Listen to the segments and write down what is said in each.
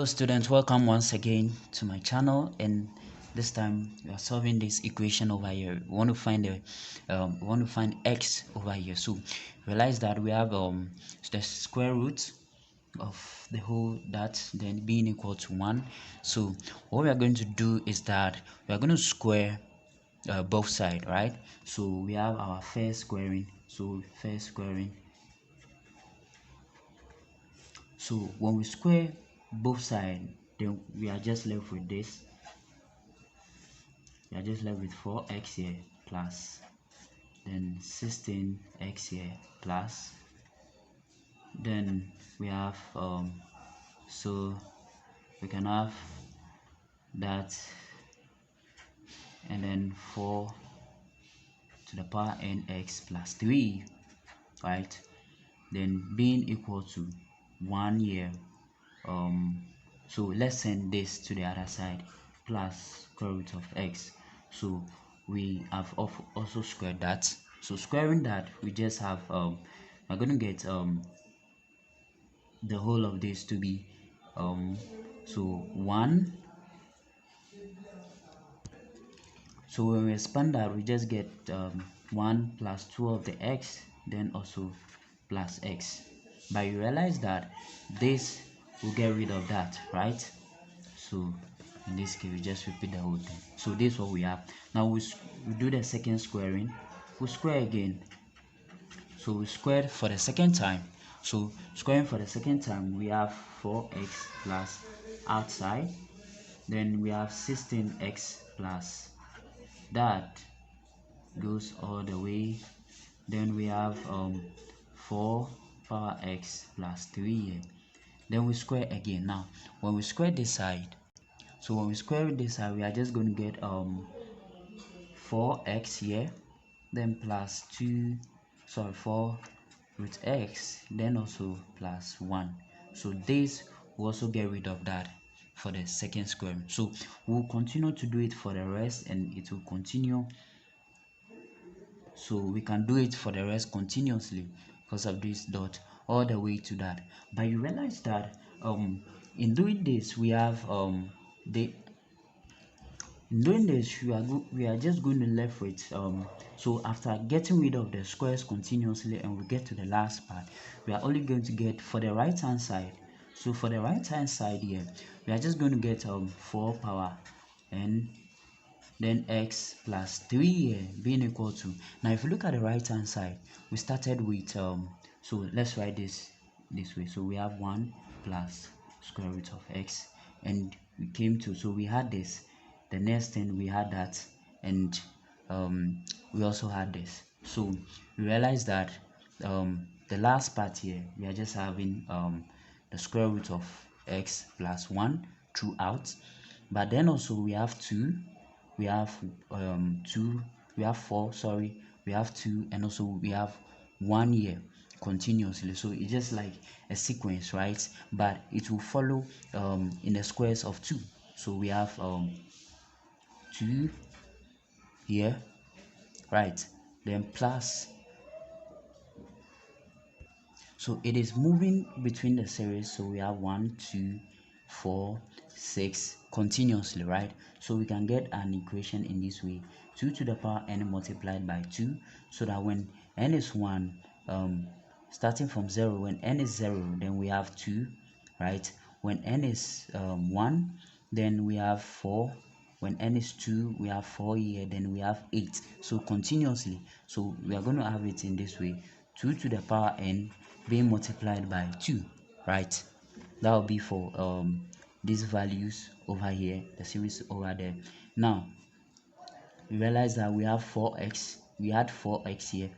Hello students, welcome once again to my channel, and this time we are solving this equation over here. We want to find x over here. So realize that we have the square root of the whole that then being equal to 1. So what we are going to do is that we are going to square both sides, right? So we have our first squaring. So when we square both sides, then we are just left with this. We are just left with 4x here plus then 16x here plus then we have so we can have that, and then 4 to the power nx plus 3, right? Then being equal to 1 here. So let's send this to the other side, plus square root of x. So we have also squared that. So squaring that, we just have we're going to get the whole of this to be so 1. So when we expand that, we just get 1 plus 2 of the x, then also plus x. But you realize that this will get rid of that, right? So in this case, we just repeat the whole thing. So this is what we have. Now we do the second squaring. We square again. So we squared for the second time. So squaring for the second time, we have 4x plus outside. Then we have 16x plus that goes all the way. Then we have 4 power x plus 3 here. Then we square again. Now when we square this side, so when we square this side, we are just going to get 4x here, then plus 4 root x, then also plus 1. So this will also get rid of that for the second square. So we'll continue to do it for the rest, and it will continue. So we can do it for the rest continuously because of this dot all the way to that. But you realize that in doing this, we have we are just going to left with so after getting rid of the squares continuously, and we get to the last part, we are only going to get for the right hand side. So for the right hand side here, we are just going to get 4 power n then x plus 3 here being equal to, now if you look at the right hand side, we started with so let's write this way. So we have 1 plus square root of x, and we came to, so we had this, the next thing we had that, and we also had this. So we realize that the last part here, we are just having the square root of x plus 1 throughout, but then also we have 2, we have 2, we have 4, sorry, we have 2, and also we have 1 here continuously. So it's just like a sequence, right? But it will follow in the squares of 2. So we have 2 here, right? Then plus, so it is moving between the series. So we have 1, 2, 4, 6 continuously, right? So we can get an equation in this way: 2 to the power n multiplied by 2, so that when n is 1, starting from 0, when n is 0, then we have 2, right? When n is 1, then we have 4. When n is 2, we have 4 here, then we have 8. So continuously. So we are going to have it in this way: 2 to the power n being multiplied by 2, right? That will be for these values over here, the series over there. Now we realize that we have 4x, we had 4x here.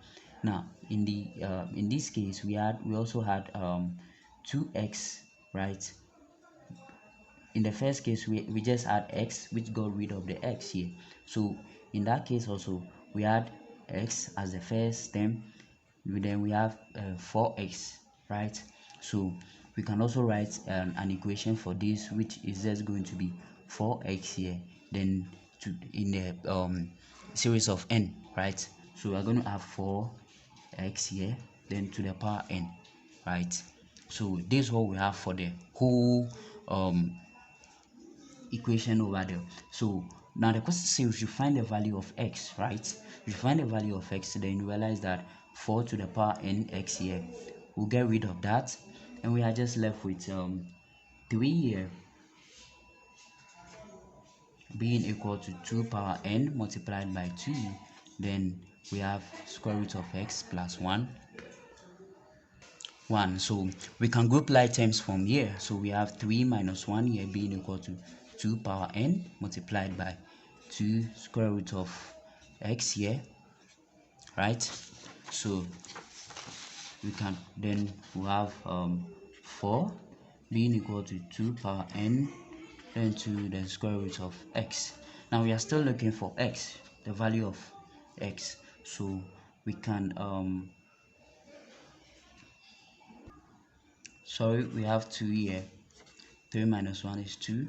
Now in the in this case, we also had 2x, right? In the first case, we just had x, which got rid of the x here. So in that case also, we had x as the first term, then we have 4x, right? So we can also write an equation for this, which is just going to be 4x here, then in the series of n, right? So we're going to have 4x here, then to the power n, right? So this is what we have for the whole equation over there. So now the question says you should find the value of x, right? You find the value of x, then you realize that 4 to the power n x here. We'll get rid of that, and we are just left with 3 here being equal to 2 power n multiplied by 2. Then we have square root of x plus 1. So we can group like terms from here. So we have 3 minus 1 here being equal to 2 power n multiplied by 2 square root of x here, right? So we can then we have 4 being equal to 2 power n then to the square root of x. Now we are still looking for x, the value of x. So we can we have 2 here. 3 minus 1 is 2,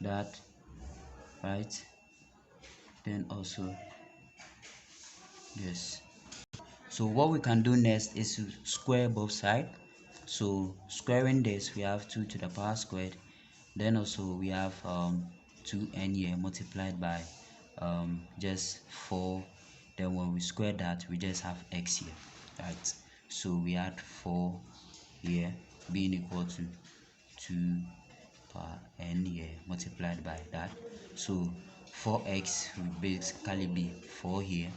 that, right? Then also this. So what we can do next is to square both sides. So squaring this, we have 2 to the power squared. Then also we have 2n here multiplied by just 4. Then when we square that, we just have x here, right? So we add 4 here being equal to 2 power n here multiplied by that. So 4x will basically be 4 here.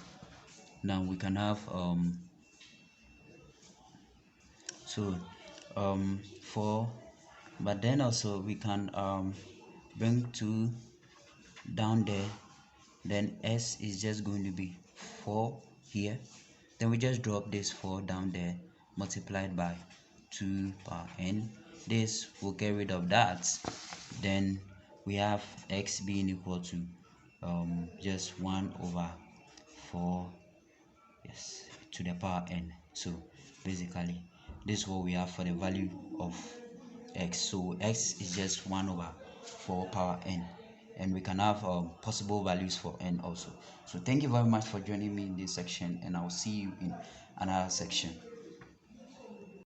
Now we can have 4, but then also we can bring 2 down there, then s is just going to be 4 here. Then we just drop this 4 down there multiplied by 2 power n. This will get rid of that. Then we have x being equal to just 1 over 4, yes, to the power n. So basically this is what we have for the value of x. So x is just 1 over 4 power n, and we can have possible values for n also. So thank you very much for joining me in this section, and I'll see you in another section.